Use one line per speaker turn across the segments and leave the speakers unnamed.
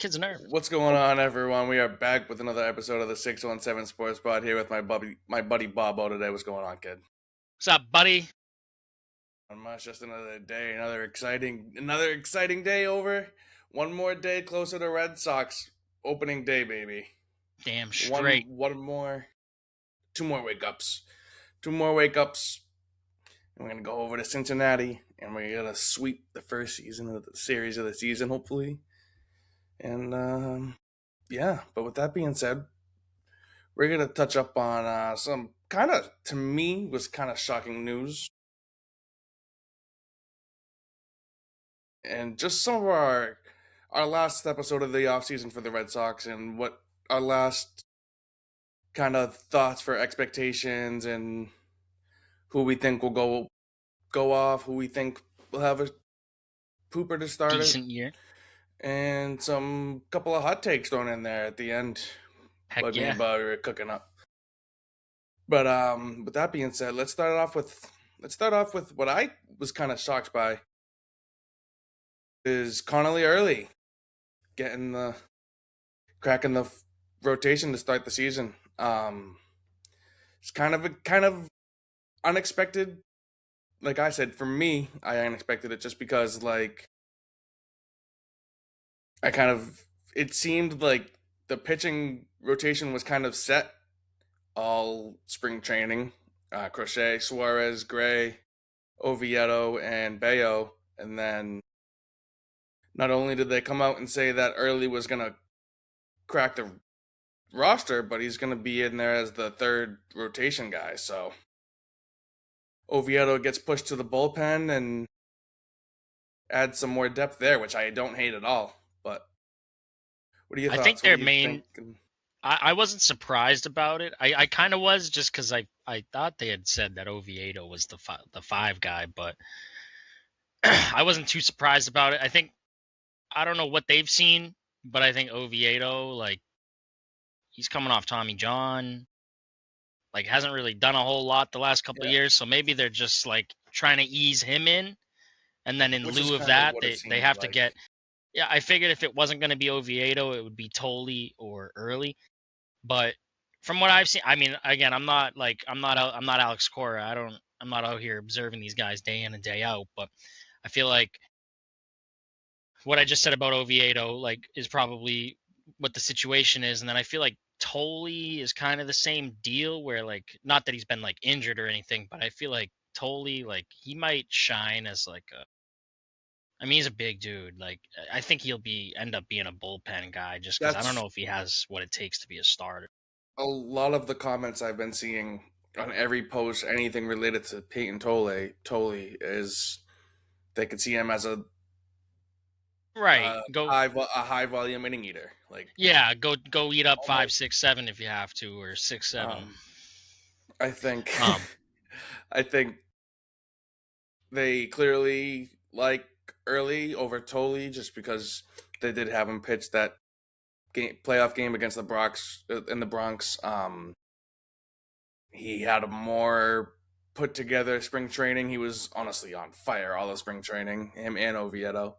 Kid's nervous.
What's going on, everyone? We are back with another episode of the 617 Sports Pod here with my buddy Bobo today. What's going on, kid?
What's up, buddy?
Not much, just another day, another exciting day over. One more day closer to Red Sox opening day, baby.
Damn straight.
One more, two more wake ups. Two more wake ups. And we're gonna go over to Cincinnati and we're gonna sweep the first season of the series of the season, hopefully. And yeah, but with that being said, we're going to touch up on some kind of, to me, was kind of shocking news. And just some of our last episode of the offseason for the Red Sox and what our last kind of thoughts for expectations and who we think will go off, who we think will have a pooper to start
Decent year.
And some couple of hot takes thrown in there at the end.
Heck
Like
yeah.
me and Bobby were cooking up. But with that being said, let's start off with what I was kind of shocked by is Connolly early getting the cracking the rotation to start the season. It's kind of unexpected. Like I said, for me, I unexpected it just because it seemed like the pitching rotation was kind of set all spring training. Crochet, Suarez, Gray, Oviedo, and Bayo. And then not only did they come out and say that Early was going to crack the roster, but he's going to be in there as the third rotation guy. So Oviedo gets pushed to the bullpen and adds some more depth there, which I don't hate at all. But what do you think?
I think their main... I wasn't surprised about it. I kind of was just because I thought they had said that Oviedo was the five guy, but I wasn't too surprised about it. I don't know what they've seen, but I think Oviedo, he's coming off Tommy John, hasn't really done a whole lot the last couple of years, so maybe they're just trying to ease him in, and then in lieu of that, they have to get... Yeah, I figured if it wasn't going to be Oviedo, it would be Tolley or Early. But from what I've seen, I mean, again, I'm not Alex Cora. I'm not out here observing these guys day in and day out. But I feel like what I just said about Oviedo, is probably what the situation is. And then I feel like Tolley is kind of the same deal where, not that he's been injured or anything, but I feel like Tolley, he might shine as I mean, he's a big dude. I think he'll end up being a bullpen guy just because I don't know if he has what it takes to be a starter.
A lot of the comments I've been seeing on every post, anything related to Peyton Tolley is they could see him as a high volume inning eater.
Go eat up 5, 6, 7 if you have to, or 6, 7.
I think I think they clearly like Early over Tolley just because they did have him pitch that playoff game against the Bronx in the Bronx. He had a more put together spring training. He was honestly on fire all of spring training, him and Oviedo.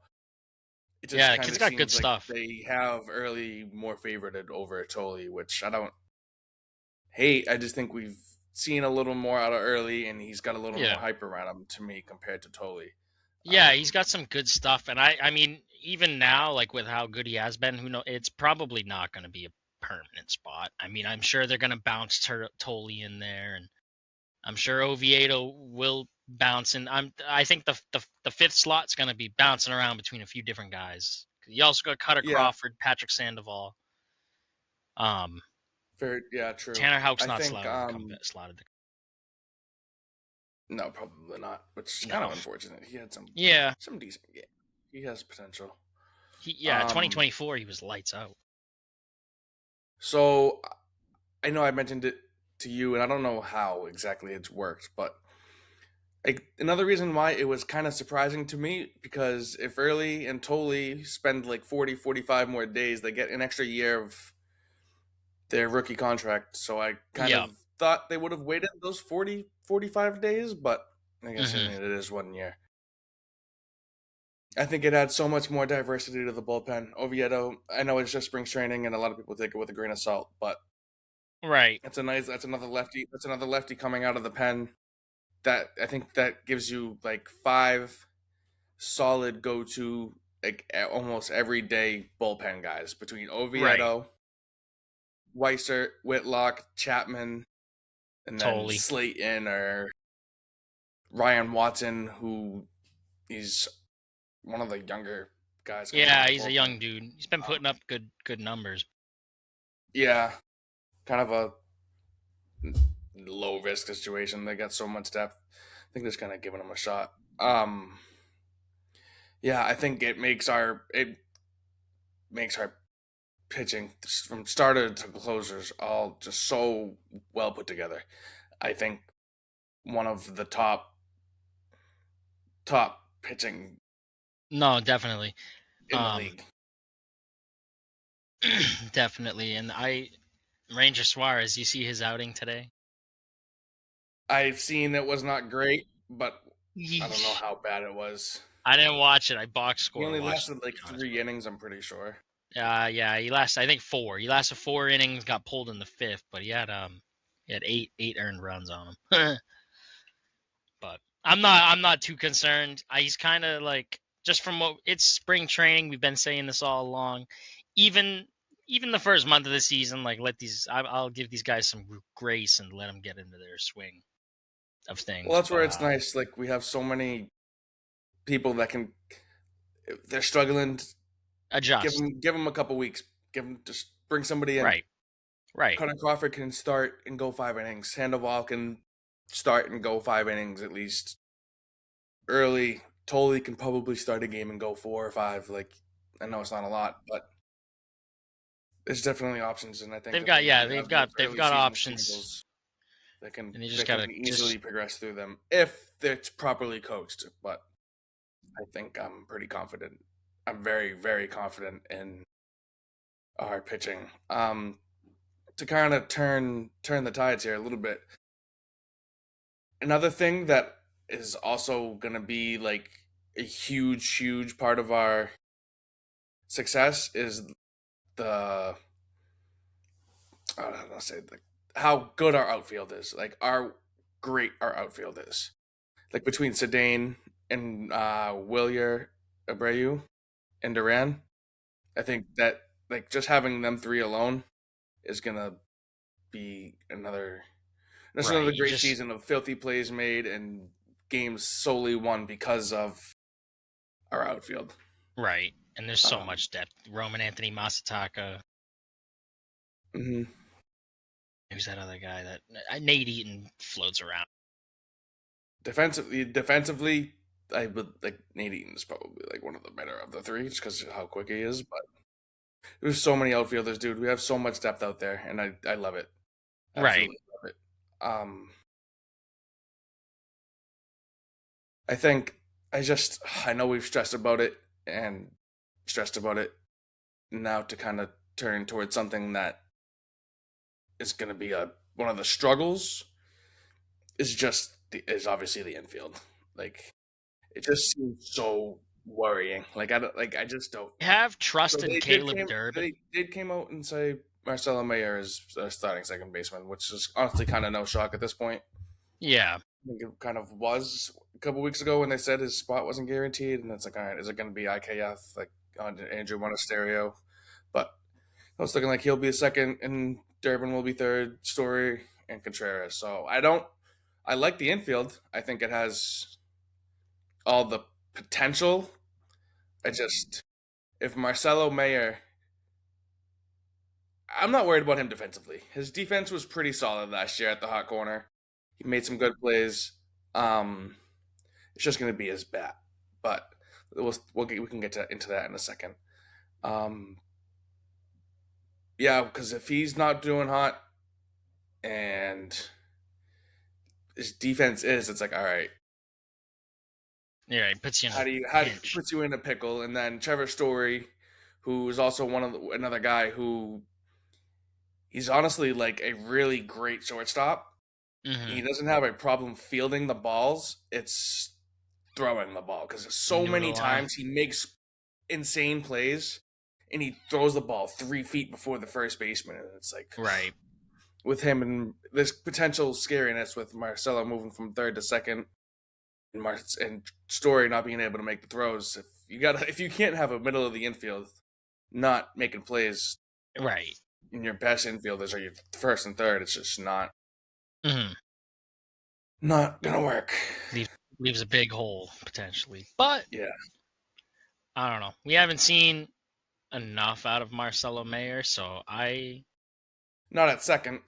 Kid's got good stuff.
They have Early more favorited over Tolley, which I don't hate. I just think we've seen a little more out of Early, and he's got a little more hype around him to me compared to Tolley.
Yeah, he's got some good stuff, and I mean, even now, with how good he has been, who knows? It's probably not going to be a permanent spot. I mean, I'm sure they're going to bounce Tolley in there, and I'm sure Oviedo will bounce in. I think the fifth slot's going to be bouncing around between a few different guys. You also got Cutter Crawford, Patrick Sandoval.
True.
Tanner Houck's not slotted.
No, probably not. Which is kind of unfortunate. He had some decent. Yeah, he has potential.
2024 he was lights out.
So, I know I mentioned it to you, and I don't know how exactly it's worked, but another reason why it was kind of surprising to me, because if Early and Tolley spend 40, 45 more days, they get an extra year of their rookie contract. So I kind of thought they would have waited those 40, 45 days, but I guess it is 1 year. I think it adds so much more diversity to the bullpen. Oviedo, I know it's just spring training, and a lot of people take it with a grain of salt, but
Right.
that's another lefty. That's another lefty coming out of the pen. That I think that gives you like five solid go to like almost everyday bullpen guys between
Right.
Oviedo, Weiser, Whitlock, Chapman, and then
Totally.
Slayton or Ryan Watson, who he's one of the younger guys coming out
Yeah,
of the
he's a
bullpen.
young dude. He's been
Um,
putting up good numbers.
yeah, kind of a low risk situation. They got so much depth. I think they're just kind of giving him a shot. Yeah, I think it makes our pitching from starter to closers all just so well put together. I think one of the top pitching
No, definitely.
in the
Um
league.
definitely. And Ranger Suarez, you see his outing today?
I've seen it was not great, but I don't know
Yeesh.
how bad it was.
I didn't watch it. I box
He
score
only
watched it,
lasted
to
like
be honest,
3 innings, I'm pretty sure.
yeah, he lasted I think four. He lasted 4 innings, got pulled in the fifth, but he had eight earned runs on him. But I'm not too concerned. He's kind of like, just from what it's spring training. We've been saying this all along. Even even the first month of the season, like I'll give these guys some grace and let them get into their swing of
Well,
things.
that's where
But
it's nice. Like we have so many people that can. If they're struggling,
adjust.
give them a couple weeks. Give them just bring somebody in.
Right, right,
Connor Crawford can start and go 5 innings. Sandoval can start and go 5 innings at least early. Totally can probably start a game and go 4 or 5. Like I know it's not a lot, but there's definitely options, and I think
they've
that
got
they
yeah
do
they've
have those
got they've
early
got
season
options,
struggles that can
and they just
that can
gotta
easily
just
progress through them if it's properly coached. But I think I'm pretty confident. I'm very very confident in our pitching. To kind of turn the tides here a little bit. Another thing that is also going to be like a huge part of our success is the I don't know how to say like how good our outfield is. Like our great our outfield is. Like between Sedane and Willier Abreu and Duran, I think that like just having them three alone is gonna be
right.
another
You
great
just
season of filthy plays made and games solely won because of our outfield.
right, and there's so
Um,
much depth. Roman Anthony Masataka.
mhm.
Who's that other guy that Nate Eaton floats around?
Defensively, I would like Nate Eaton's probably like one of the better of the three, just because of how quick he is. But there's so many outfielders, dude. We have so much depth out there, and I love it.
Right.
Absolutely love it. Um, I think I know we've stressed about it and stressed about it now to kind of turn towards something that is going to be a one of the struggles is obviously the infield. Like it just seems so worrying. I just don't.
Have trust
So
in Caleb Durbin.
they did came out and say Marcelo Mayer is starting second baseman, which is honestly kind of no shock at this point.
Yeah.
I think it kind of was a couple weeks ago when they said his spot wasn't guaranteed, and it's like, all right, is it going to be IKF like on Andrew Monasterio? But it's looking like he'll be a second, and Durbin will be third. Story and Contreras. So I like the infield. I think it has all the potential. I just if Marcelo Mayer I'm not worried about him defensively. His defense was pretty solid last year at the hot corner. He made some good plays. Um, it's just going to be his bat, but we can get into that in a second. Um, yeah, because if he's not doing hot and his defense is, it's like all right,
Yeah, it puts you in a
how do you
pinch.
puts you in a pickle? And then Trevor Story, who is also another guy who he's honestly like a really great shortstop. He
Hmm.
doesn't have a problem fielding the balls. It's throwing the ball because so many
Noodle eye.
times he makes insane plays and he throws the ball 3 feet before the first baseman, and it's like
Right.
with him and this potential scariness with Marcelo moving from third to second and Story not being able to make the throws. If you can't have a middle of the infield not making plays,
Right.
and your best infielders are your first and third, it's just
Hmm.
not gonna work.
Leaves a big hole potentially, but
Yeah,
I don't know. We haven't seen enough out of Marcelo Mayer, so
not at second.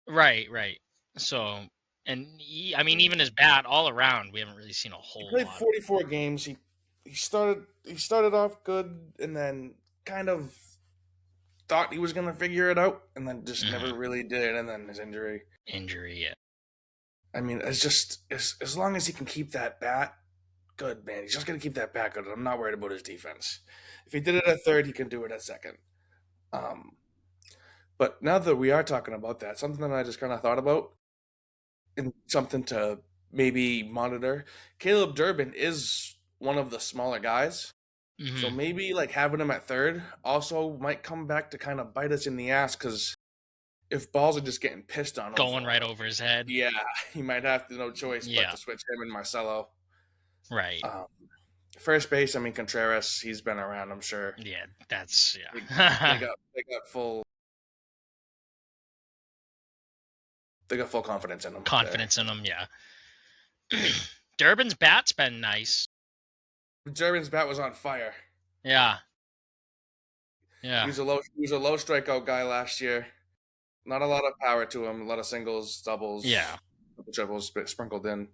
right. So, and I mean, even his bat all around, we haven't really seen a
He
whole
played
lot.
44 games. He started off good, and then kind of thought he was gonna figure it out, and then just never really did. And then his injury.
Injury, yeah.
I mean, it's just as long as he can keep that bat good, man. He's just gonna keep that bat good. I'm not worried about his defense. If he did it at third, he can do it at second. Um, but now that we are talking about that, something that I just kind of thought about and something to maybe monitor. Caleb Durbin is one of the smaller guys. So
Hmm.
maybe like having him at third also might come back to kind of bite us in the ass because if balls are just getting pissed on him
Going
for
right over his head.
yeah, he might have to no choice but
Yeah.
to switch him and Marcelo.
Right.
Um, First base, I mean Contreras, he's been around, I'm sure.
Yeah. That's
They, they
yeah.
got full they got full confidence in him there.
Confidence in him. Yeah. Durbin's bat's been nice.
Durbin's bat was on fire.
Yeah.
He
Yeah.
was a low strikeout guy last year. Not a lot of power to him. A lot of singles,
Yeah.
doubles, triples sprinkled in.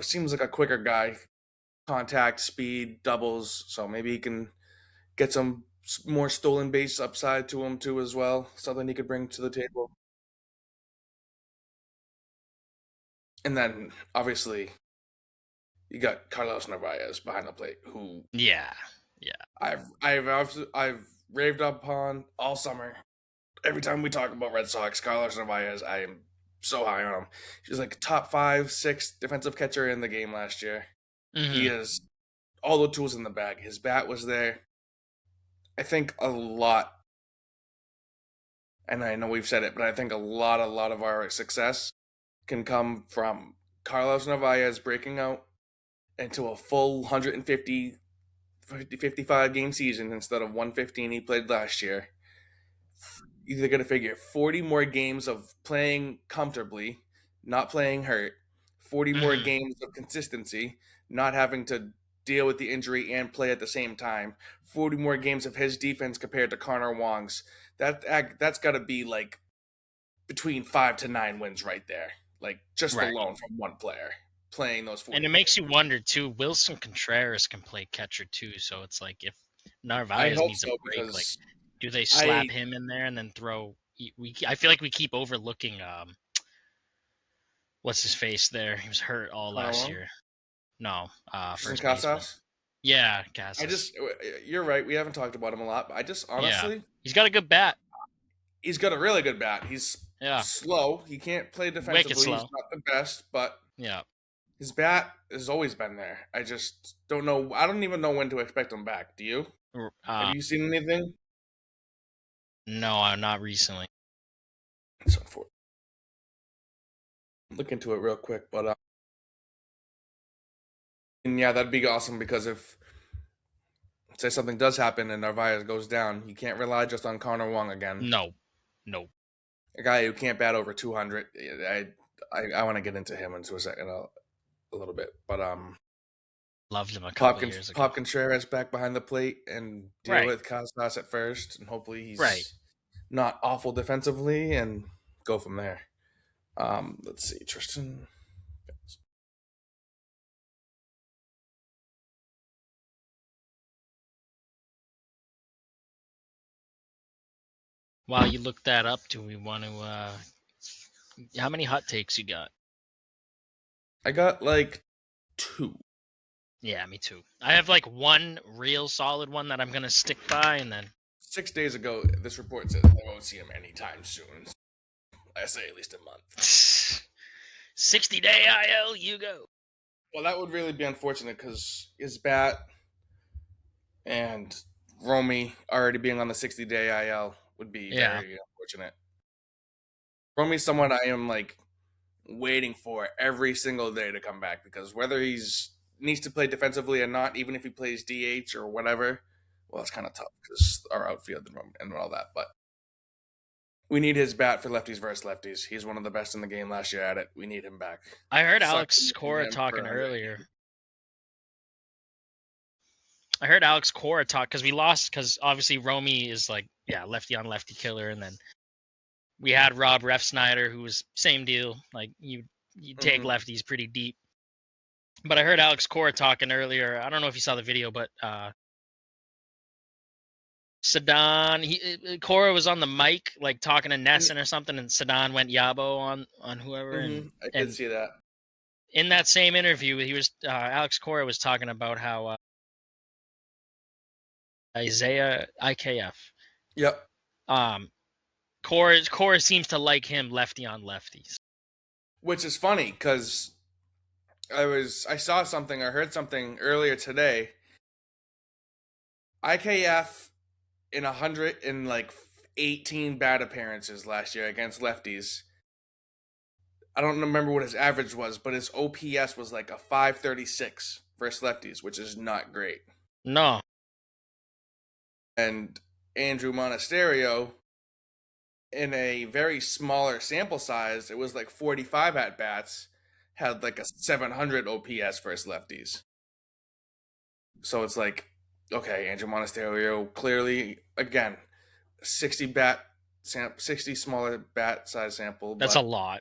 Seems like a quicker guy. Contact, speed, doubles. So maybe he can get some more stolen base upside to him too as well. Something he could bring to the table. And then obviously you got Carlos Narvaez behind the plate, who
Yeah. Yeah.
I've raved upon all summer. Every time we talk about Red Sox, Carlos Narvaez, I am so high on him. He was like top 5, 6 defensive catcher in the game last year. He
Hmm.
has all the tools in the bag. His bat was there. I think a lot, and I know we've said it, but I think a lot of our success can come from Carlos Narvaez breaking out into a full 55 game season instead of 115 he played last year. They're going to figure 40 more games of playing comfortably, not playing hurt, 40 more
Hmm.
games of consistency, not having to deal with the injury and play at the same time, 40 more games of his defense compared to Connor Wong's. That's got to be like between 5 to 9 wins right there. Like just
Right.
alone from one player playing those
And
40
it makes you
games.
wonder too. Wilson Contreras can play catcher too, so it's like if
I
Narvaez
hope
needs a
so
break, like
because
do they
I
slap him in there and then throw? I feel like we keep overlooking what's his face there. He was hurt all
Connor
last
Wong,
year. No,
Tristan
first baseman.
Casas.
Yeah,
I
Cassis.
just you're right. We haven't talked about him a lot, but I just
Yeah,
honestly
he's got a good bat.
he's got a really good bat. He's
Yeah,
slow. He can't play
wicked
defensively. He's
slow.
not the best, but
Yeah.
his bat has always been there. I just don't know. I don't even know when to expect him back. Do you? Have
Uh,
you seen anything?
no, not recently.
It's unfortunate. Look into it real quick, but and yeah, that'd be awesome because if say something does happen and Narvaez goes down, you can't rely just on Connor Wong again.
No, no.
A guy who can't bat over 200. I want to get into him into a second a little bit, but
Loved him a couple years ago.
Pop Contreras back behind the plate and deal
Right,
with Casas at first, and hopefully
right.
he's not awful defensively, and go from there. Let's see, Tristan.
While you look that up, do we want to? How many hot takes you got?
I got like two.
Yeah, me too. I have like one real solid one that I'm gonna stick by, and then
6 days ago, this report says I won't see him anytime soon. I say at least a month.
60-day IL, you go.
Well, that would really be unfortunate because his bat and Romy already being on the 60-day IL would be
Yeah.
very unfortunate. Romy's someone I am like waiting for every single day to come back because whether he's needs to play defensively or not, even if he plays DH or whatever, well, it's kind of tough because our outfield and all that. But we need his bat for lefties versus lefties. He's one of the best in the game last year at it. We need him back.
I heard
Sucks
Alex
losing
Cora
him for
talking
100.
earlier. I heard Alex Cora talk because we lost because obviously Romy is like lefty on lefty killer, and then we had Rob Refsnyder who was same deal. Like you take
Mm-hmm.
lefties pretty deep. But I heard Alex Cora talking earlier. I don't know if you saw the video, but Cora was on the mic like talking to Nesson or something, and Sadan went yabo on whoever,
Mm-hmm. I did
and
see that.
in that same interview, he was Alex Cora was talking about how Isaiah IKF.
Yep.
Um, Cora seems to like him lefty on lefties.
Which is funny because I saw something, I heard something earlier today. IKF in 118 bad appearances last year against lefties. I don't remember what his average was, but his OPS was like a 536 versus lefties, which is not great.
No.
And Andrew Monasterio, in a very smaller sample size, it was like 45 at bats, had like a 700 OPS versus lefties. So it's like, okay, Andrew Monasterio clearly again 60 smaller bat size sample,
That's a
but
lot.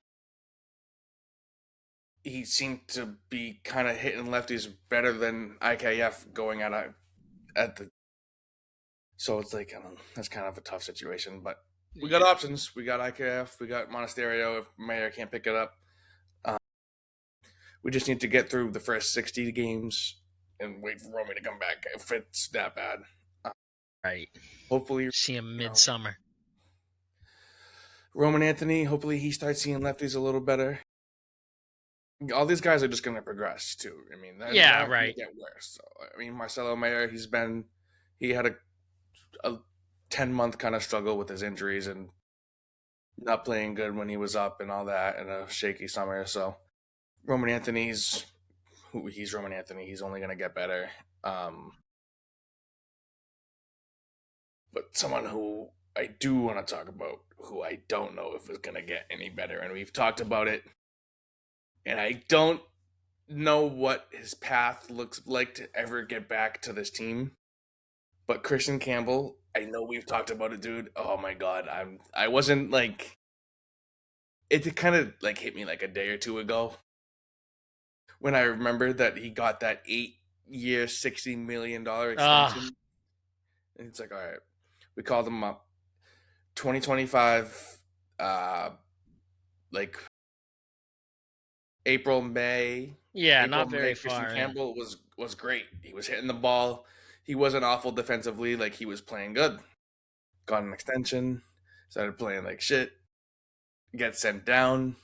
he seemed to be kind of hitting lefties better than IKF going at the. So it's like that's kind of a tough situation, but we got options. We got IKF, we got Monasterio. If Mayer can't pick it up, uh, we just need to get through the first 60 games and wait for Romy to come back if it's that bad. Uh,
Right.
hopefully,
See him midsummer.
Roman Anthony. Hopefully, he starts seeing lefties a little better. All these guys are just going to progress too. I mean, they're
Yeah,
not going to
right.
get worse. So, I mean, Marcelo Mayer, he had a 10-month kind of struggle with his injuries and not playing good when he was up and all that in a shaky summer. So Roman Anthony's he's Roman Anthony. He's only going to get better. Um, but someone who I do want to talk about, who I don't know if is going to get any better, and we've talked about it, and I don't know what his path looks like to ever get back to this team. But Christian Campbell, I know we've talked about it, dude. Oh my god, I wasn't like it kind of like hit me like a day or two ago when I remembered that he got that 8-year, $60 million extension. And it's like, all right, we called him up. 2025, like April, May,
yeah,
April,
not very
May, Christian
far in.
Campbell was great. He was hitting the ball. He wasn't awful defensively. Like he was playing good. Got an extension. Started playing like shit. Get sent down.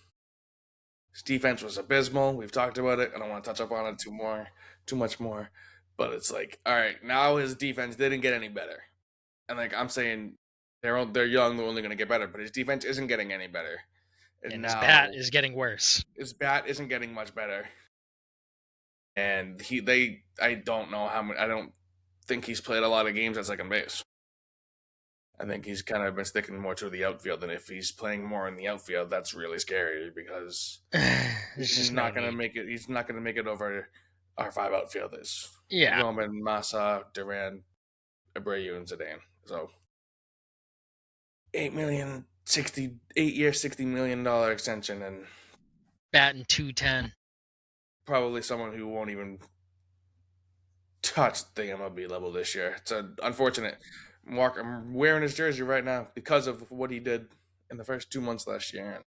His defense was abysmal. We've talked about it. I don't want to touch up on it too much more. But it's like, all right, now his defense didn't get any better. And like I'm saying, they're young. They're only going to get better. But his defense isn't getting any better. And
And his bat
now
is getting worse.
his bat isn't getting much better. And I don't know how many. I don't think he's played a lot of games at second base. I think he's kind of been sticking more to the outfield, and if he's playing more in the outfield, that's really scary because
There's
he's
just no
not going to
need.
make it. He's not going to make it over our five outfielders:
Yeah,
Roman, Massa, Duran, Abreu, and Zidane. So 8 million, 8 year, $60 million extension, and
batting 210.
probably someone who won't even touch the MLB level this year. It's unfortunate. Mark, I'm wearing his jersey right now because of what he did in the first 2 months last year.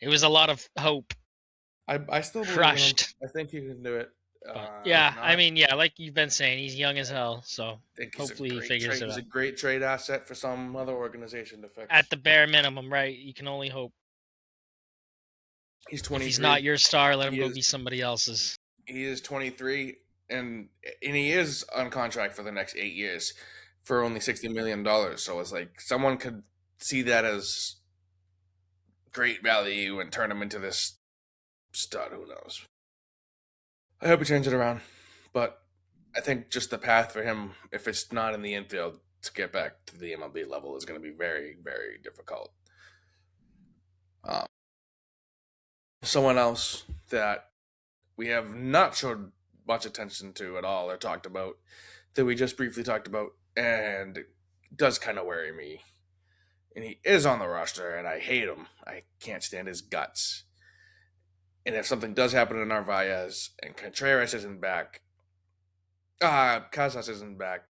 It was a lot of hope
I still believe in him.
crushed.
I think he can do it.
But
If
yeah, I
not,
mean, yeah, like you've been saying, he's young as hell. So
I think he's a
hopefully he
great
figures
trade.
it
He's a
out.
great trade asset for some other organization to fix.
At the bare minimum, right? You can only hope.
He's
If he's not
23.
your star, let him
He
go
is
be somebody else's.
he is 23, and he is on contract for the next 8 years for only $60 million. So it's like someone could see that as great value and turn him into this stud. Who knows? I hope he turns it around, but I think just the path for him, if it's not in the infield, to get back to the MLB level is going to be very, very difficult. Uh, Someone else that we have not showed much attention to at all or talked about, that we just briefly talked about, and does kind of worry me. And he is on the roster, and I hate him. I can't stand his guts. And if something does happen to Narvaez and Contreras isn't back, Casas isn't back,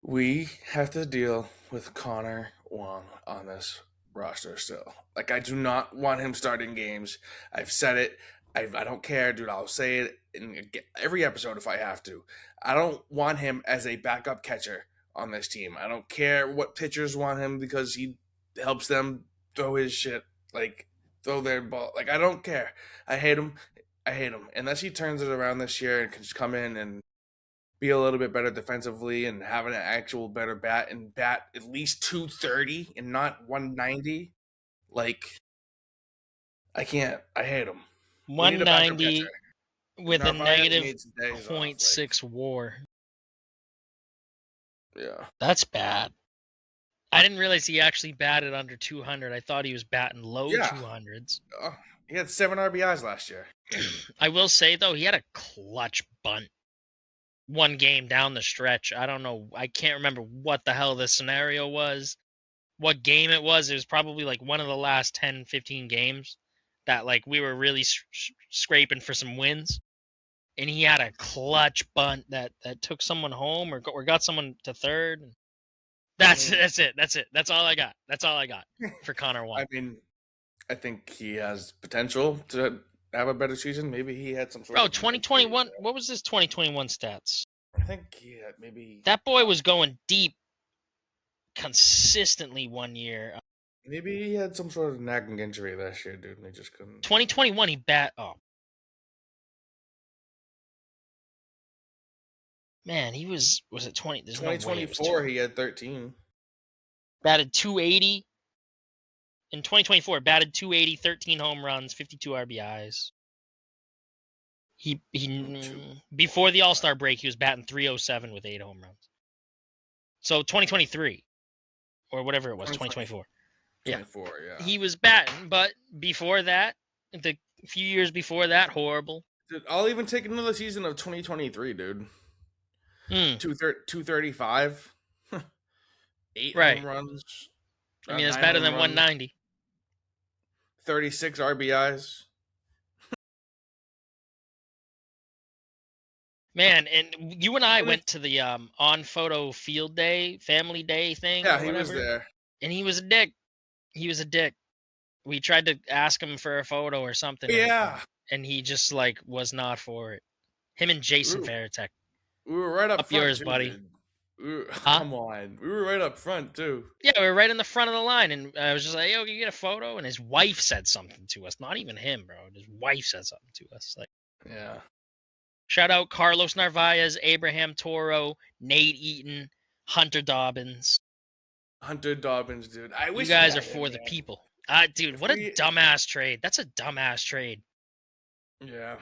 we have to deal with Connor Wong on this roster still. Like, I do not want him starting games. I've said it. I don't care, dude. I'll say it in every episode if I have to. I don't want him as a backup catcher on this team. I don't care what pitchers want him because he helps them throw his shit, like throw their ball. Like, I don't care. I hate him. I hate him. Unless he turns it around this year and can just come in and be a little bit better defensively and have an actual better bat and bat at least 230 and not 190. Like, I can't. I hate him. We need a backup catcher.
190 with a
Narvaez
negative
needs days off. Like,
0.6 WAR.
yeah,
That's bad. I didn't realize he actually batted under 200. I thought he was batting low
yeah.
200s.
He had 7 RBIs last year.
I will say, though, he had a clutch bunt one game down the stretch. I don't know. I can't remember what the hell the scenario was, what game it was. It was probably like one of the last 10, 15 games that like we were really scraping for some wins. And he had a clutch bunt that took someone home or got someone to third. That's it. That's all I got. That's all I got for Connor Wong.
I mean, I think he has potential to have a better season. Maybe he had some sort
Bro,
of
2021. What was his 2021 stats?
I think he had maybe
That boy was going deep consistently one year.
maybe he had some sort of nagging injury last year, dude, and he just couldn't.
2021, he bat. Oh man, he was it 20? There's no way it was
2024, he had 13.
batted 280. In 2024, batted 280, 13 home runs, 52 RBIs. He before the All-Star break, he was batting 307 with 8 home runs. So 2023 or whatever it was, 2024.
24, yeah.
He was batting, but before that, the few years before that, horrible.
Dude, I'll even take another season of 2023, dude. 235, 8
right.
home runs.
I mean, it's better than 190.
36 RBIs.
Man, and you and I went to the on photo field day, family day thing.
Yeah, he was there.
And he was a dick. He was a dick. We tried to ask him for a photo or something.
Yeah.
And he just like was not for it. Him and Jason Varitek.
We were right up front
yours,
too,
buddy.
Come on. We were right up front too.
Yeah, we were right in the front of the line, and I was just like, yo, can you get a photo? And his wife said something to us. Not even him, bro. His wife said something to us. Like,
yeah.
Shout out Carlos Narvaez, Abraham Toro, Nate Eaton, Hunter Dobbins.
Hunter Dobbins, dude. I wish
you guys are for the people. Dude, what a dumbass trade. That's a dumbass trade.
Yeah.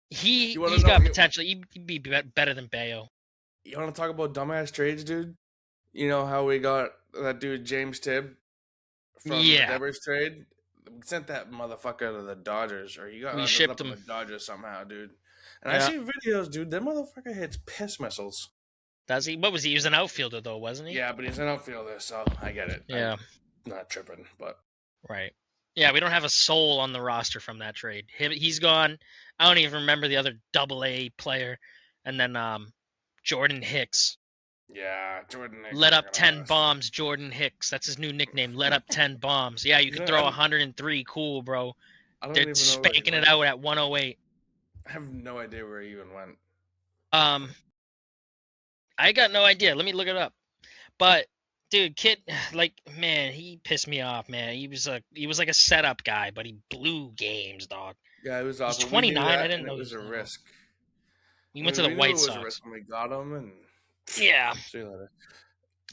He's got potential. He'd be better than Bayo.
You want to talk about dumbass trades, dude? You know how we got that dude James Tibb from the Devers trade? We sent that motherfucker to the Dodgers, or he got
shipped
him
to
the Dodgers somehow, dude. And I see videos, dude. That motherfucker hits piss missiles.
Does he? What was he? He was an outfielder, though, wasn't he?
Yeah, but he's an outfielder, so I get it.
Yeah.
I'm not tripping, but.
Right. Yeah, we don't have a soul on the roster from that trade. He's gone. I don't even remember the other AA player. And then Jordan Hicks.
Yeah, Jordan Hicks.
Let up 10 bombs, Jordan Hicks. That's his new nickname. Let up 10 bombs. Yeah, you can throw 103. Cool, bro. They're spanking it out at 108.
I have no idea where he even went.
I got no idea. Let me look it up. But dude, Kit, like, man, he pissed me off, man. He was like a setup guy, but he blew games, dog.
Yeah, it was
He's
awful. We knew
29. I
that,
didn't
and it
know he
was
was
a
that old.
risk.
He
I
went
mean,
to the
we knew
White
it was a risk
Sox.
when we got him, and
Yeah,
see you later.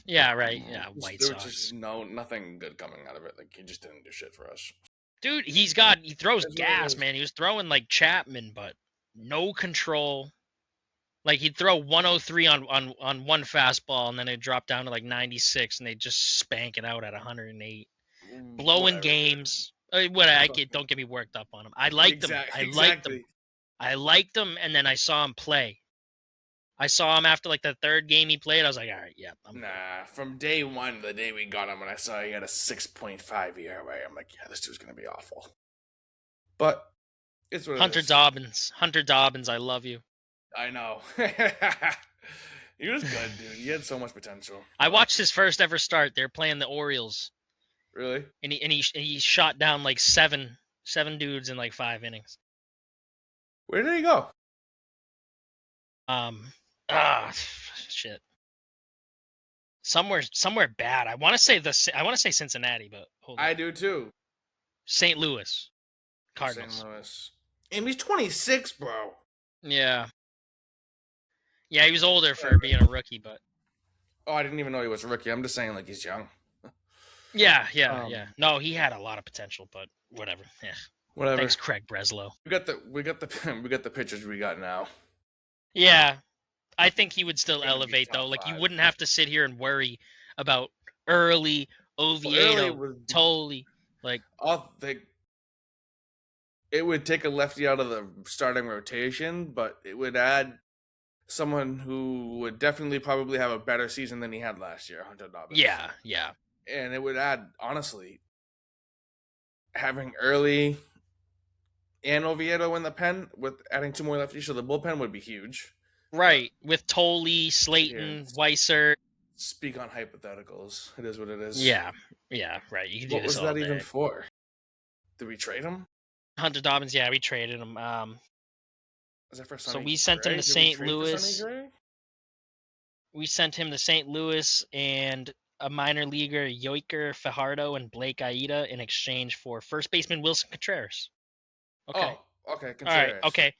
yeah, right. Yeah, White
There was just
Sox.
nothing good coming out of it. Like he just didn't do shit for us.
Dude, he throws
That's what it
gas,
is.
man. He was throwing like Chapman, but no control. Like he'd throw 103 on one fastball, and then it'd drop down to like 96, and they'd just spank it out at 108. Blowing
Whatever, dude.
games. What
Fucking
don't get me worked up on him. I liked him. I liked him.
exactly.
I liked him, and then I saw him play. I saw him after like the third game he played. I was like, all right, yeah, I'm good.
Nah, from day one, the day we got him, when I saw he had a 6.5 ERA, I'm like, yeah, this dude's gonna be awful. But it's what it
Hunter
is.
Dobbins. Hunter Dobbins, I love you.
I know. He was good, dude. He had so much potential.
I watched his first ever start. They're playing the Orioles,
Really?
and he shot down like seven dudes in like 5 innings.
Where did he go?
Shit. Somewhere bad. I want to say Cincinnati, but hold on.
I do too.
St. Louis Cardinals.
St. Louis. And he's 26, bro.
Yeah. Yeah, he was older for being a rookie, but
Oh, I didn't even know he was a rookie. I'm just saying, like, he's young.
yeah. No, he had a lot of potential, but whatever. Yeah.
Whatever.
Thanks, Craig Breslow.
We got the pitchers we got now.
Yeah, I think he would still
Gonna be
elevate
top
though. Like you
five.
wouldn't have to sit here and worry about early Oviedo, Toley. Like
I'll think it would take a lefty out of the starting rotation, but it would add someone who would definitely probably have a better season than he had last year, Hunter Dobbins.
yeah.
And it would add, honestly, having early and Oviedo in the pen with adding 2 more lefties to the bullpen would be huge.
Right. With Toley, Slayton, Weiser.
Speak on hypotheticals. It is what it is.
Yeah, right. You can do
What
this
was
all
that
day.
even for? Did we trade him?
Hunter Dobbins, yeah, we traded him.
Was that for
So
Sonny
we sent him
Gray?
to
Did we
St.
trade for
Louis.
Sonny Gray?
We sent him to St. Louis and a minor leaguer, Yoiker Fajardo and Blake Aida, in exchange for first baseman Wilson Contreras. Okay.
Oh, okay.
All right. Okay.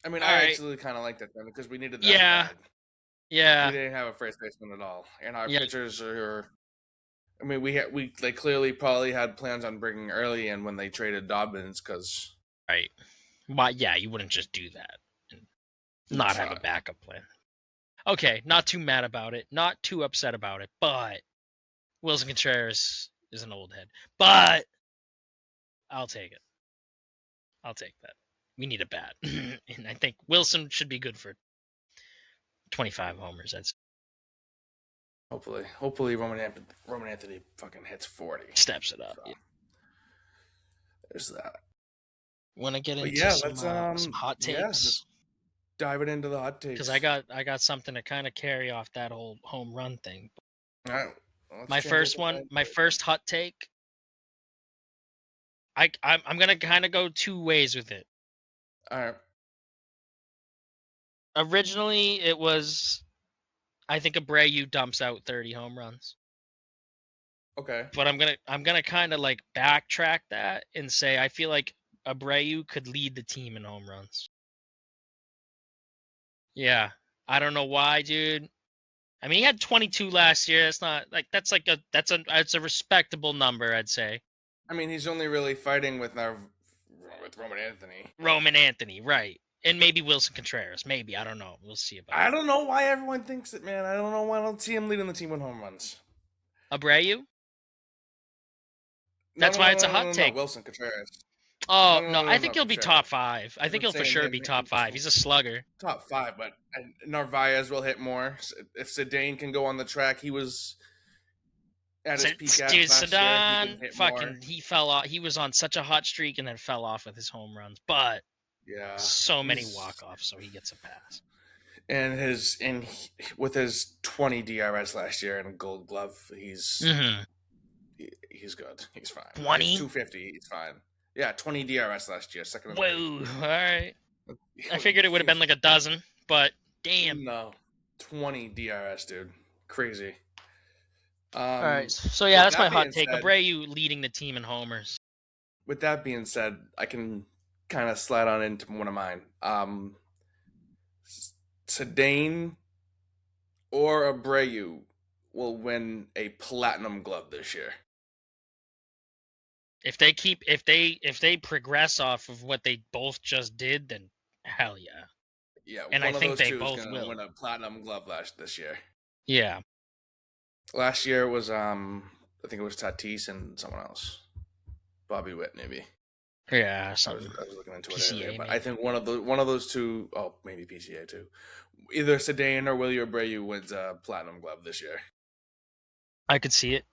I mean,
All
I
right.
actually kind of like that then because we needed that
Yeah.
bad.
Yeah.
We didn't have a first baseman at all, and our
Yeah.
pitchers are. I mean, we clearly probably had plans on bringing early in when they traded Dobbins because.
Right. Why? Yeah, you wouldn't just do that and not have a backup plan. Okay, not too mad about it, not too upset about it, but Wilson Contreras is an old head. But I'll take it. I'll take that. We need a bat, and I think Wilson should be good for 25 homers. That's
Hopefully, Roman Anthony fucking hits 40.
steps it up.
So,
Yeah.
there's that.
Want to get
But
into
yeah,
some hot takes?
let's dive it into the hot takes.
Because I got something to kind of carry off that whole home run thing.
All right,
My first hot take. I'm gonna kind of go 2 ways with it.
All right.
Originally, it was, I think Abreu dumps out 30 home runs.
Okay.
But I'm gonna kind of like backtrack that and say I feel like Abreu could lead the team in home runs. Yeah, I don't know why, dude. I mean, he had 22 last year. That's not like that's a respectable number, I'd say.
I mean, he's only really fighting with Roman Anthony.
Roman Anthony, right? And maybe Wilson Contreras. Maybe, I don't know. We'll see about
I don't know why everyone thinks it, man. I don't know why I don't see him leading the team with home runs.
Abreu. That's why it's a hot take.
No, Wilson Contreras.
Oh, no, I think he'll be top 5. I think he'll for sure be top 5. He's a slugger.
Top 5, but Narvaez will hit more. If Zidane can go on the track, he was at his peak last year.
Zidane, fucking, he fell off. He was on such a hot streak and then fell off with his home runs. But
yeah,
so many walk-offs, so he gets a pass.
And with his 20 DRS last year and a Gold Glove, he's good. He's fine.
20?
250. He's fine. Yeah, 20 DRS last year. Second.
Whoa! All right. I figured it would have been like a dozen, but damn.
No, 20 DRS, dude. crazy.
All right. So yeah,
With
that's my
that
hot
being
take.
said,
Abreu leading the team in homers.
I can kind of slide on into one of mine. Sedane or Abreu will win a platinum glove this year.
If they progress off of what they both just did, then hell yeah.
Yeah,
And I
one of
think
those
they
two is
both
gonna
will.
win a platinum glove this year.
Yeah.
Last year was I think it was Tatis and someone else, Bobby Witt maybe.
Yeah,
I was
something.
I was looking into it earlier,
PCA
but I
maybe.
think one of those two, oh maybe PCA too, either Sedane or Willie Abreu wins a platinum glove this year.
I could see it.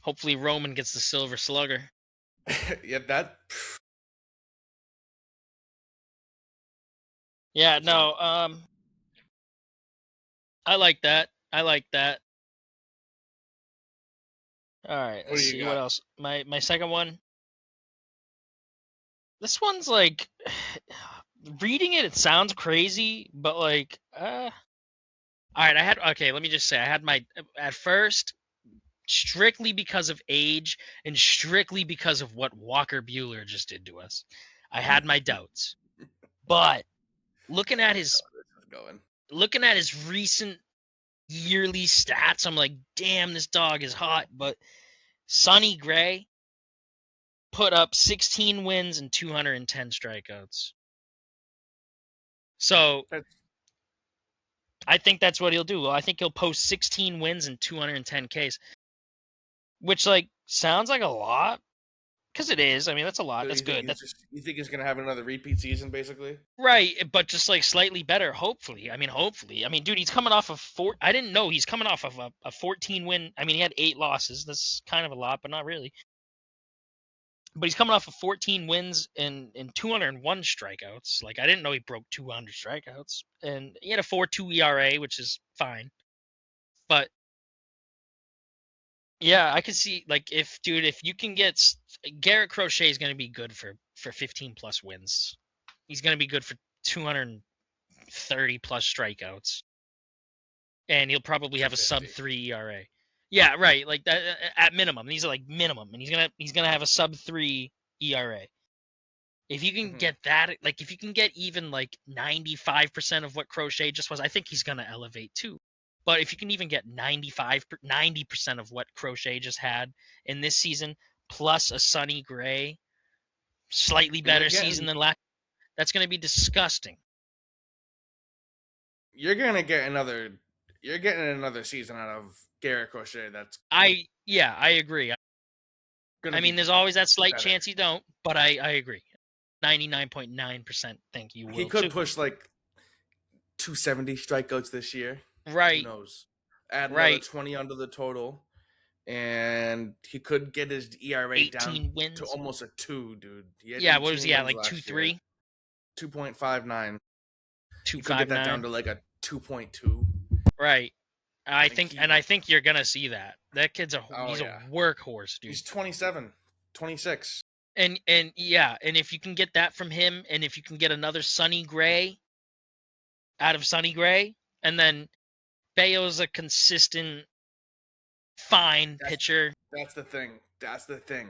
Hopefully Roman gets the silver slugger.
Yeah, that
Yeah,
so
no, I like that. I like that. All right,
what
let's
do you
see what
got?
else. My second one. This one's like reading it sounds crazy, but like all right, let me just say I had my at first strictly because of age and strictly because of what Walker Bueller just did to us. I had my doubts. But looking
I
at
already know
his
where this is going.
looking at his recent yearly stats, I'm like, damn, this dog is hot. But Sonny Gray put up 16 wins and 210 strikeouts. So
That's
I think that's what he'll do. I think he'll post 16 wins and 210 Ks, which like sounds like a lot because it is. I mean, that's a lot.
so
That's good. That's
you think he's gonna have another repeat season basically?
right, but just like slightly better. Hopefully. I mean, dude, he's coming off of four. I didn't know he's coming off of a 14 win. I mean, he had 8 losses. That's kind of a lot, but not really. But he's coming off of 14 wins and 201 strikeouts. Like I didn't know he broke 200 strikeouts, and he had a 4.2 ERA, which is fine. But yeah, I could see like if you can get Garrett Crochet is going to be good for 15 plus wins. He's going to be good for 230 plus strikeouts, and he'll probably have a sub
250.
3 ERA. Yeah, right. Like that at minimum. These are like minimum, and he's gonna have a sub 3 ERA. If you can
Mm-hmm.
get that, like if you can get even like 95% of what Crochet just was, I think he's gonna elevate too. But if you can even get 90% of what Crochet just had in this season, plus a Sonny Gray, slightly
You're
better season
getting
than last, that's gonna be disgusting.
you're gonna get another you're getting another season out of Garrett Crochet that's
I agree.
gonna
I mean,
be
there's always that slight
better.
chance you don't, but I agree. 99.9% think you
He
will
could
too.
push like 270 strikeouts this year. Who
Right,
knows? Add another
right.
20 onto the total, and he could get his ERA down
18
to
wins.
almost a two, dude. He had
Yeah, what was
18
yeah,
wins
like two
last year,
three,
2.59.
two
He could
five
get that down
nine.
to like a 2.2.
Right.
I think
I think you're gonna see that. That kid's
oh
he's a
yeah.
workhorse, dude.
He's 27, 26.
And yeah, and if you can get that from him, and if you can get another Sonny Gray out of Sonny Gray, and then Bayo's a consistent, fine
That's
pitcher.
that's the thing. That's the thing.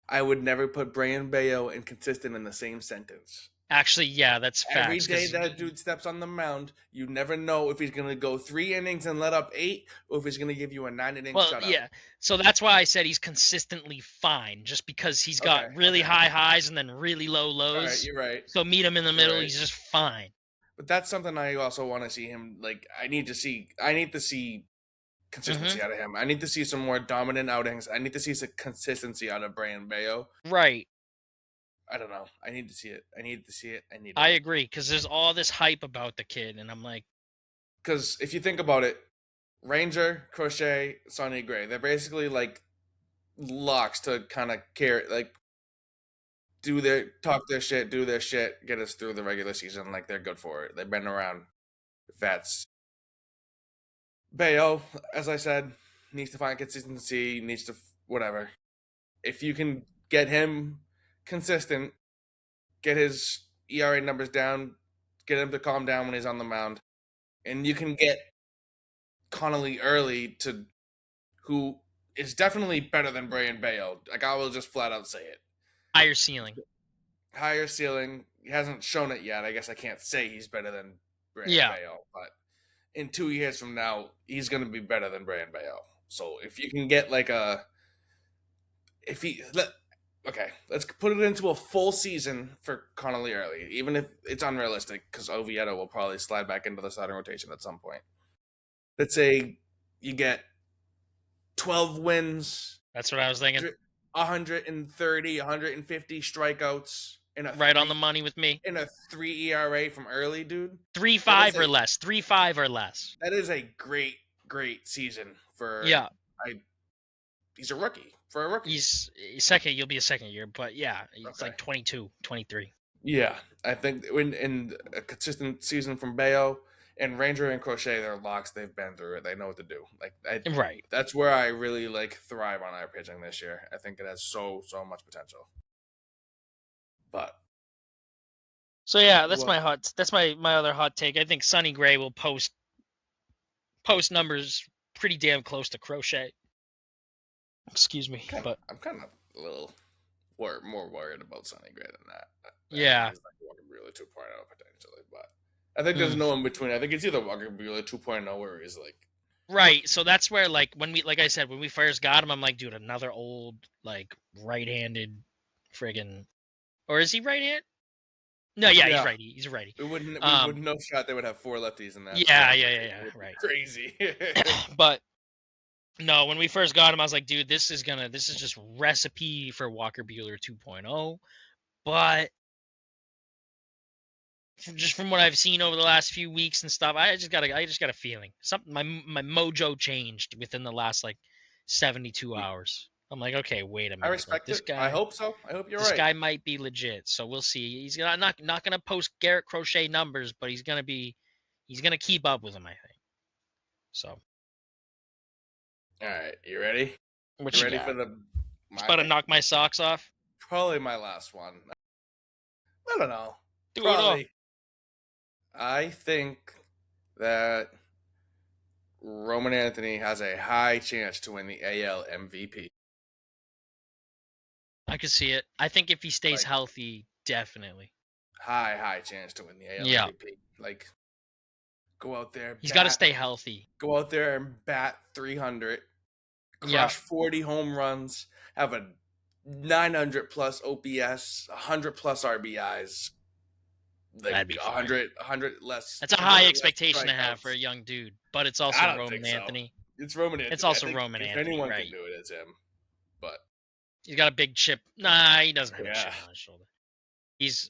I would never put Brian Bayo and consistent in the same sentence.
Actually, yeah, that's
Every
facts.
day
Because
that dude steps on the mound, you never know if he's going to go 3 innings and let up 8 or if he's going to give you a 9 inning
well,
shutout.
yeah. So that's why I said he's consistently fine, just because he's got
Okay,
really
okay.
high highs and then really low
All right,
lows.
you're right.
So meet him in the
You're
middle,
right.
he's just fine.
But that's something I also want to see him like I need to see
Hmm.
consistency out of him. I need to see some more dominant outings. I need to see some consistency out of Brian Bayo.
Right.
I don't know. I need to see it. I need to see it. I need
I
it.
agree, because there's all this hype about the kid, and I'm like,
Cuz if you think about it, Ranger, Crochet, Sonny Gray, they're basically like locks to kind of care like talk their shit, do their shit, get us through the regular season. Like they're good for it. They've been around vets. Bayo, as I said, needs to find consistency. Needs to whatever. If you can get him consistent, get his ERA numbers down, get him to calm down when he's on the mound, and you can get Connolly early to who is definitely better than Brayan Bayo. Like I will just flat out say it.
Higher ceiling.
Higher ceiling. He hasn't shown it yet. I guess I can't say he's better than Brayan
Yeah.
Bayo, but in 2 years from now, he's going to be better than Brayan Bayo. So if you can get like a, if he let, okay, let's put it into a full season for Connolly early, even if it's unrealistic because Oviedo will probably slide back into the starting rotation at some point. Let's say you get 12 wins,
That's what I was thinking.
130, 150 strikeouts
Right on the money with me.
in a 3 ERA from early, dude.
3.5 or less. 3.5 or less.
That is a great season for
Yeah.
He's a rookie for a rookie.
He's second. You'll be a second year, but yeah, he's
Okay.
like 22, 23.
Yeah, I think in a consistent season from Bayo and Ranger and Crochet, they're locks. They've been through it. They know what to do.
Right.
That's where I really thrive on our pitching this year. I think it has so much potential. But
so yeah, that's my other hot take. I think Sonny Gray will post numbers pretty damn close to Crochet. Excuse me, but
I'm kind of a little more worried about Sonny Gray than that.
Yeah.
He's like Walker Buehler 2.0 potentially, but I think there's no in between. I think it's either Walker Buehler 2.0 where he's like
right. So that's where like I said, when we first got him, I'm like, dude, another old like right-handed friggin' or is he right-handed? No, yeah, he's righty. He's righty.
We would no shot they would have 4 lefties in that.
Yeah, right.
Crazy.
But no, when we first got him, I was like, dude, this is just recipe for Walker Buehler 2.0. But just from what I've seen over the last few weeks and stuff, I just got a feeling something. My mojo changed within the last like 72 hours. I'm like, okay, wait a minute.
I respect
this
it.
guy.
I hope so. I hope you're
this
right.
This guy might be legit. So we'll see. He's not gonna post Garrett Crochet numbers, but he's gonna keep up with him, I think. So.
All right, you ready?
What you
ready
got?
for the?
It's about to knock my socks off.
Probably my last one. I don't know.
Do
probably.
it all.
I think that Roman Anthony has a high chance to win the AL MVP.
I could see it. I think if he stays healthy, definitely.
High chance to win the AL MVP. Like, go out there.
He's got to stay healthy.
Go out there and bat 300, crush 40 home runs, have a 900 plus OPS, 100 plus RBIs. Like
that'd be
100 less.
That's a high expectation to have for a young dude, but it's also Roman Anthony.
It's Roman Anthony.
It's also Roman Anthony.
If anyone
right.
can do it, it's him. But
he's got a big chip. Nah, he doesn't have a chip on his shoulder. He's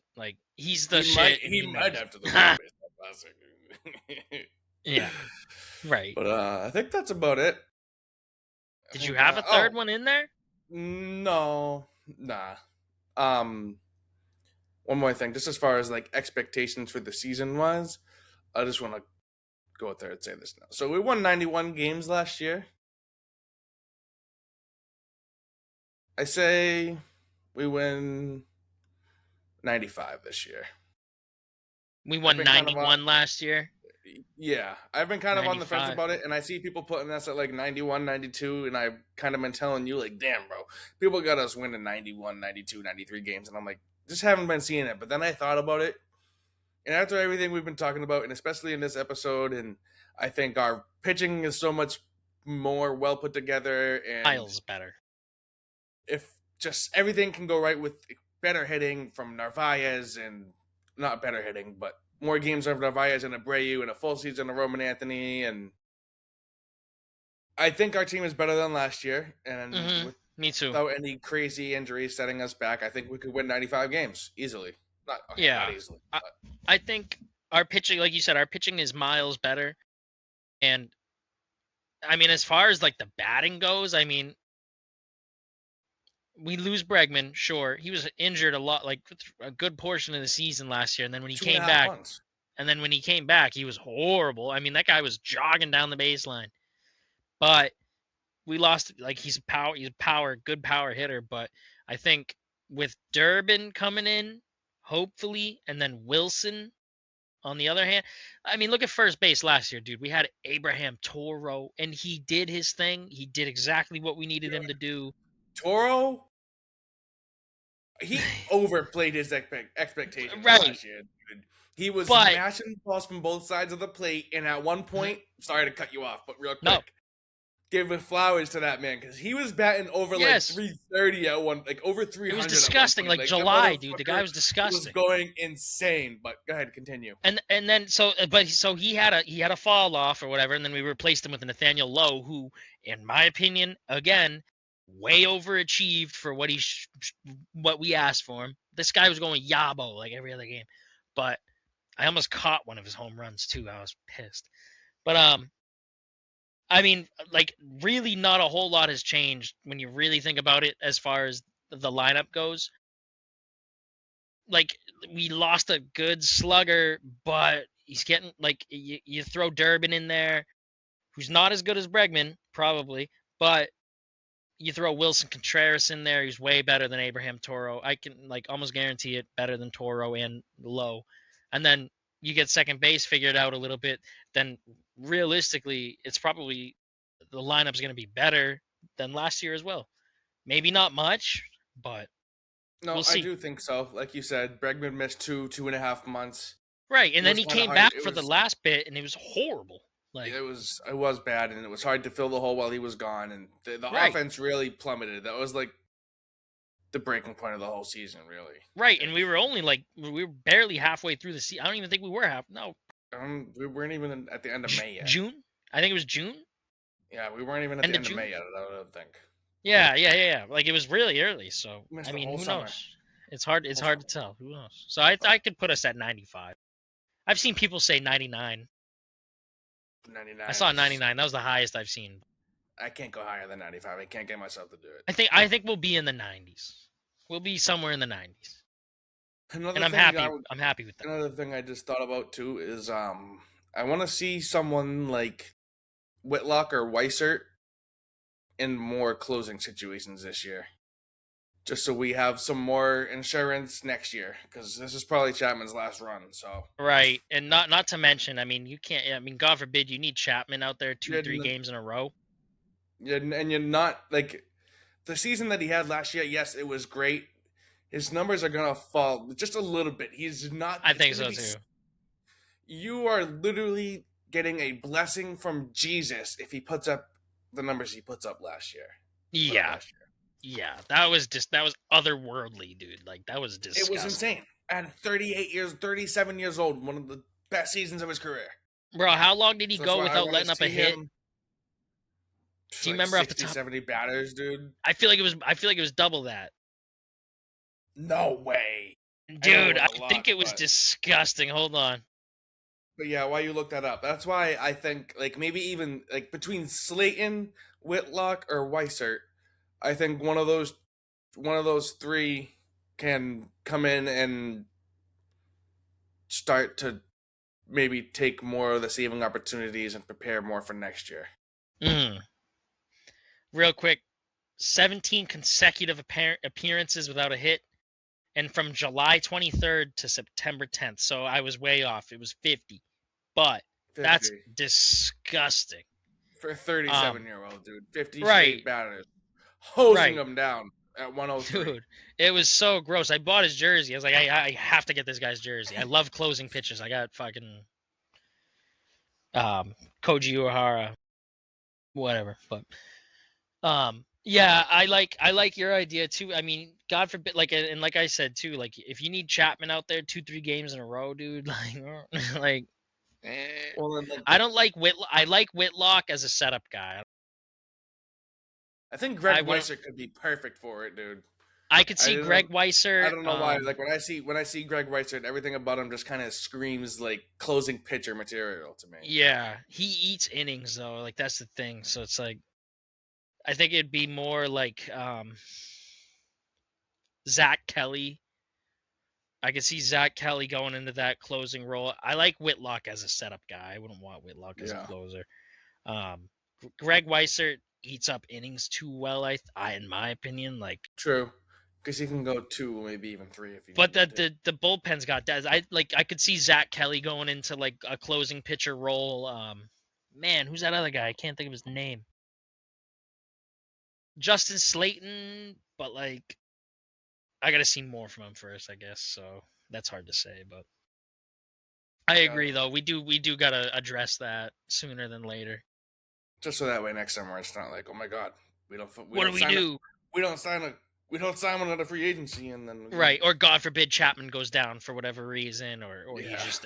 the shit.
He might have to the baseball classic.
Yeah. Right.
But I think that's about it.
Did you have a third one in there?
No. Nah. One more thing, just as far as like expectations for the season wise, I just want to go out there and say this now. So we won 91 games last year. I say we win 95 this year.
We won 91 last year.
Yeah, I've been kind of 95. On the fence about it, and I see people putting us at like 91, 92, and I've kind of been telling you like, damn, bro, people got us winning 91, 92, 93 games, and I'm like, just haven't been seeing it. But then I thought about it, and after everything we've been talking about, and especially in this episode, and I think our pitching is so much more well put together, and
Miles better.
If just everything can go right with better hitting from Narvaez, and not better hitting, but more games of Narvaez and Abreu and a full season of Roman Anthony, and I think our team is better than last year. And
me too.
Without any crazy injuries setting us back, I think we could win 95 games easily. Not easily.
I think our pitching, like you said, our pitching is miles better. And I mean, as far as like the batting goes, I mean, we lose Bregman, sure. He was injured a lot, like a good portion of the season last year, and then when he came back, he was horrible. I mean, that guy was jogging down the baseline. But we lost. Like he's a good power hitter. But I think with Durbin coming in, hopefully, and then Wilson, On the other hand, I mean, look at first base last year, dude. We had Abraham Toro, and he did his thing. He did exactly what we needed him to do.
Toro, he overplayed his expectations
Right.
last year. Dude. He was
But
mashing balls from both sides of the plate, and at one
mhm,
point, sorry to cut you off, but real
no,
quick, give flowers to that man because he was batting over like
yes,
330 at one, like over
it was
300 at one
disgusting.
point.
Like
Like that
July, dude. The guy
motherfucker
was
was
disgusting.
going insane. But go ahead, continue.
And then so he had a fall off or whatever, and then we replaced him with Nathaniel Lowe, who, in my opinion, again, way overachieved for what we asked for him. This guy was going yabo like every other game, but I almost caught one of his home runs too. I was pissed, but I mean, like, really, not a whole lot has changed when you really think about it as far as the lineup goes. Like, we lost a good slugger, but he's getting, like, you throw Durbin in there, who's not as good as Bregman, probably, but you throw Wilson Contreras in there, he's way better than Abraham Toro. I can, like, almost guarantee it, better than Toro and Lowe. And then you get second base figured out a little bit, then realistically, it's probably the lineup's going to be better than last year as well. Maybe not much, but
No,
we'll
I
see.
do think so. Like you said, Bregman missed 2.5 months.
Right,
It
and then
was
he
kind of
came
hard.
back for the last bit, and it was horrible. Like,
It was bad, and it was hard to fill the hole while he was gone. And the
right,
offense really plummeted. That was like the breaking point of the whole season, really. I
right, and
think.
we were only like we were barely halfway through the season. I don't even think we were half. No,
We weren't even at the end of May yet.
June. I think it was June,
Yeah, we weren't even at
end
the
of
end of
June.
May yet. I don't think.
Yeah. Like, it was really early. So
We missed
I
the
mean,
whole
who
summer.
knows? It's hard. It's
Whole
hard
summer.
to tell. Who knows? So I could put us at 95. I've seen people say 99. I
99
saw
is.
99. That was the highest I've seen.
I can't go higher than 95. I can't get myself to do it.
I think we'll be in the 90s. We'll be somewhere in the 90s, and
Another
I'm
thing
happy. I'm happy with that.
another thing I just thought about too is I want to see someone like Whitlock or Weissert in more closing situations this year, just so we have some more insurance next year because this is probably Chapman's last run. So
Right, and not to mention, I mean, you can't. I mean, God forbid you need Chapman out there two,
you're,
3 games in a row.
you're not like the season that he had last year. Yes, it was great. His numbers are gonna fall just a little bit. He's not.
I
It's
think
gonna
so
be.
too.
You are literally getting a blessing from Jesus if he puts up the numbers he puts up last year. Put up
Yeah,
last year.
yeah, that was otherworldly, dude. Like, that was
It was
disgusting,
insane. At 38 years, 37 years old, one of the best seasons of his career.
bro. How long did he
So that's
go
why I
without
want to
letting up a
see
hit?
him
Do you
like
remember off the
60,
top?
70 batters, dude.
I feel like it was. I feel like it was double that,
No way. I know it
dude.
was
I
a lot,
think it was
but
disgusting. Hold on.
yeah, why you look that up? That's why I think like maybe even like between Slayton, Whitlock, or Weissert, I think one of those three can come in and start to maybe take more of the saving opportunities and prepare more for next year.
Mm. Real quick, 17 consecutive appearances without a hit, and from July 23rd to September 10th. So I was way off. It was 50, but that's
50
disgusting.
for a 37-year-old dude. 50
Right,
straight batters, hosing
right,
them down at 103.
dude. It was so gross. I bought his jersey. I was like, I have to get this guy's jersey. I love closing pitches. I got fucking Koji Uehara, whatever. But yeah, I like your idea too. I mean, God forbid, like, and like I said too, like, if you need Chapman out there 2, 3 games in a row, dude, like, eh.
Well, then like
I don't like Whitlock. I like Whitlock as a setup guy.
I think
I
Greg
wouldn't.
Weiser could be perfect for it, dude.
I could
I
see
didn't.
Greg
I
Weiser.
don't know why. Like when I see Greg Weiser, everything about him just kind of screams like closing pitcher material to me.
Yeah, he eats innings though. Like, that's the thing. So it's like, I think it'd be more like Zach Kelly. I could see Zach Kelly going into that closing role. I like Whitlock as a setup guy. I wouldn't want Whitlock as a
Yeah,
closer. Greg Weiser eats up innings too well. In my opinion, like,
true. Because he can go 2, maybe even 3 if you
But
need him to.
the bullpen's got that. I could see Zach Kelly going into like a closing pitcher role. Man, who's that other guy? I can't think of his name. Justin Slayton, but like I gotta see more from him first, I guess. So that's hard to say, but I
Yeah.
agree though. We do gotta address that sooner than later.
Just so that way next summer it's not like, oh my god, we
What do
don't
we
sign a
do?
we don't sign a we don't sign one at a free agency and then we
Right, or God forbid Chapman goes down for whatever reason, or he
yeah.
just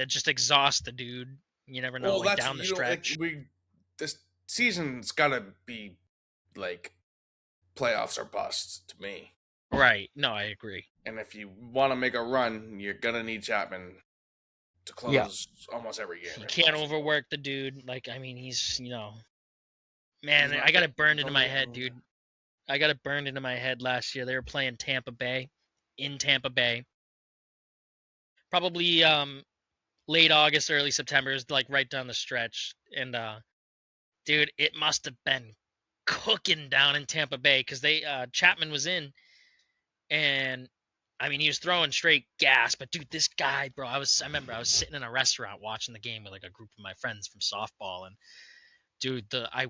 just exhaust the dude. You never know,
Well,
like
that's
down the
you know like
stretch.
this season's gotta be like playoffs or bust to me.
Right. No, I agree.
And if you want to make a run, you're gonna need Chapman to
Yeah.
close almost every game
You
if
can't
possible.
overwork the dude. Like, I mean, he's,
He's
man, I
not
got
the
it burned
he's
into
only
my head, dude. I got it burned into my head last year. They were playing Tampa Bay in Tampa Bay. Probably late August, early September. It was like right down the stretch. And dude, it must have been cooking down in Tampa Bay because they Chapman was in, and I mean he was throwing straight gas. But dude, this guy, bro, I remember I was sitting in a restaurant watching the game with like a group of my friends from softball, and dude, I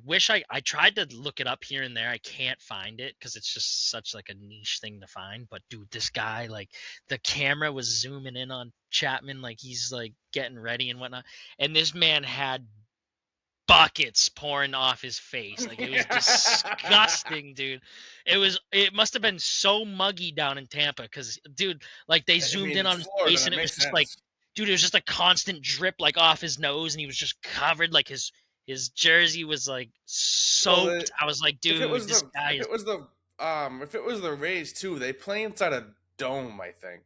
tried to look it up here and there. I can't find it because it's just such like a niche thing to find. But dude, this guy, like the camera was zooming in on Chapman, like he's like getting ready and whatnot, and this man had buckets pouring off his face. Like it was disgusting, dude. It must have been so muggy down in Tampa because dude, like they
I
zoomed
mean,
in
it's
on his
Florida.
face and
That
it was
makes
just like,
sense.
dude, it was just a constant drip like off his nose and he was just covered like his jersey was like
Well,
soaked. I was like, dude, this guy
if
is.
it was the if it was the Rays too, they play inside a dome. I think.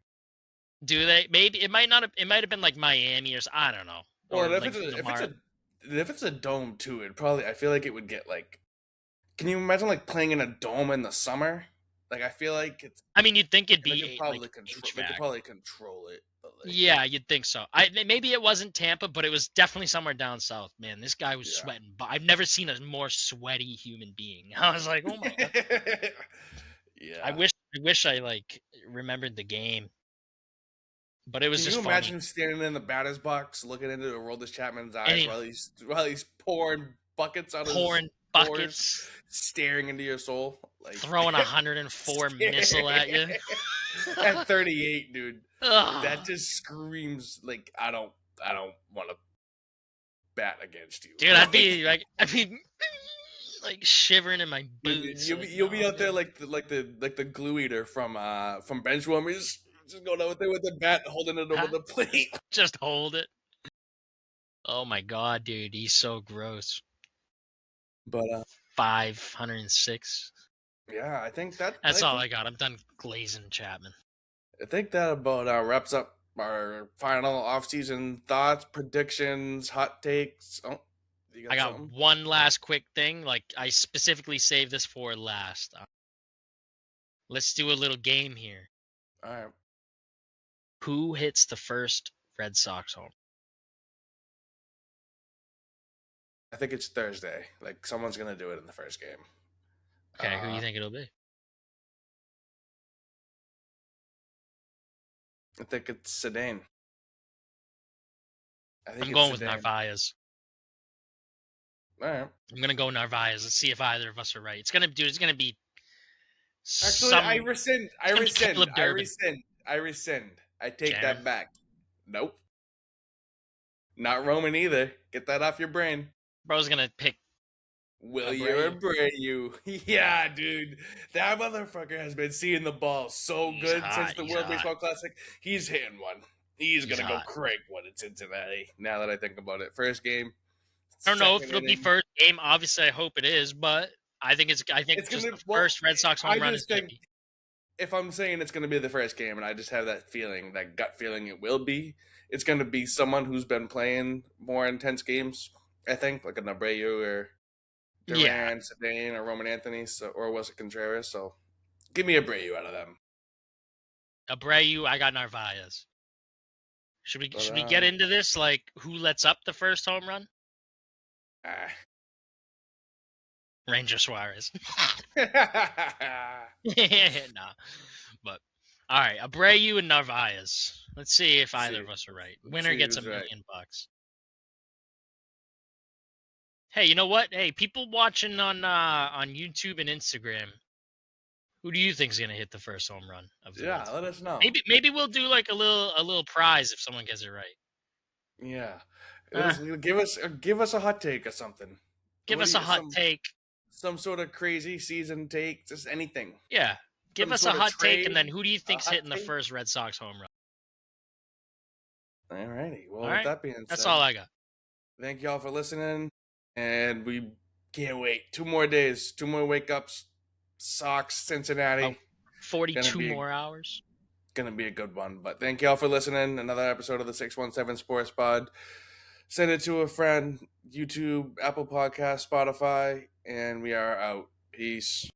Do they? Maybe it might not have. It might have been like Miami or I don't know, or
Well,
like the Mar.
if it's a dome too, it probably I feel like it would get like. Can you imagine like playing in a dome in the summer? Like I feel like it's
I mean, you'd think it'd
they could
be like
probably control. They could
HVAC.
probably control it, but like
Yeah, you'd think so. Maybe it wasn't Tampa, but it was definitely somewhere down south. Man, this guy was
yeah.
sweating. But I've never seen a more sweaty human being. I was like, oh my god. I
yeah.
wish I wish I like remembered the game, but it was
Can
just
you
funny.
imagine standing in the batter's box, looking into Aroldis Chapman's
And
eyes
he
while he's pouring buckets out of his
pouring
pores,
buckets,
staring into your soul, like
throwing 104 missile at you.
at 38, dude. That
Ugh.
just screams like I don't want to bat against you.
Dude,
Like,
I'd be like shivering in my
dude,
boots. Like,
you'll be
no,
out there
man,
like the glue eater from Benchwarmers, just going out there with the bat, holding it over
Huh?
the plate.
Just hold it. Oh my god, dude, he's so gross.
But
506.
yeah,
That's all I got. I'm done glazing Chapman.
I think that about wraps up our final off-season thoughts, predictions, hot takes. Oh, you
I
got
got
something?
one last quick thing. Like I specifically saved this for last. Let's do a little game here.
All right.
Who hits the first Red Sox home?
I think it's Thursday. Like someone's gonna do it in the first game.
Okay, who do you
Uh,
think it'll be?
I think it's Sedan. I think
I'm
it's
going with
Sedan.
Narvaez.
All right.
I'm gonna go Narvaez. Let's see if either of us are right. It's gonna be
Actually, I
some.
rescind. I
It's gonna be
rescind.
Caleb
I
Durbin.
rescind. I rescind. I take
Jamming.
that back. Nope. Not Roman either. Get that off your brain.
Bro's gonna pick
Will you
Abreu.
Abreu? Yeah, dude. That motherfucker has been seeing the ball so
He's
good since
hot.
the
He's
World
hot.
Baseball Classic. He's hitting one. He's
He's
gonna go
hot.
crank one in Cincinnati. Now that I think about it, first game,
I don't know if
second
it'll be
inning.
first game. Obviously, I hope it is, but I think
It's
just
gonna.
the
Well,
first Red Sox
I
home run is
just
gonna
think
be.
if I'm saying it's gonna be the first game, and I just have that feeling, that gut feeling, it will be. It's gonna be someone who's been playing more intense games. I think like a Abreu or
Yeah,
Duran, Sedan, or Roman Anthony, so, or was it Contreras? So give me Abreu out of them.
Abreu. I got Narvaez.
But
Should we get into this? Like, who lets up the first home run?
ah,
Ranger Suarez.
Yeah.
Nah. But all right, Abreu and Narvaez. Let's see if
Let's
either
see.
of us are right.
Let's
Winner
see
gets
who's right.
$1,000,000. Hey, you know what? Hey, people watching on YouTube and Instagram, who do you think is gonna hit the first home run of the
Yeah,
Reds?
let us know.
Maybe we'll do like a little prize if someone gets it right.
Yeah,
Uh,
give us a hot take or something.
give
What do
us a
you
hot take.
some sort of crazy season take? Just anything.
Yeah, give
Some
us a
sort of
hot take, and
trade.
then who do you
A
think's
hot
hitting the
take.
first Red Sox home run?
Alrighty.
All
Well, with
right,
that being
that's
said,
all I got.
thank y'all for listening, and we can't wait. 2 more days, 2 more wake ups. Sox,
About
Cincinnati. Gonna
42
be
more hours.
gonna be a good one. But thank y'all for listening. Another episode of the 617 Sports Pod. Send it to a friend. YouTube, Apple Podcast, Spotify, and we are out. Peace.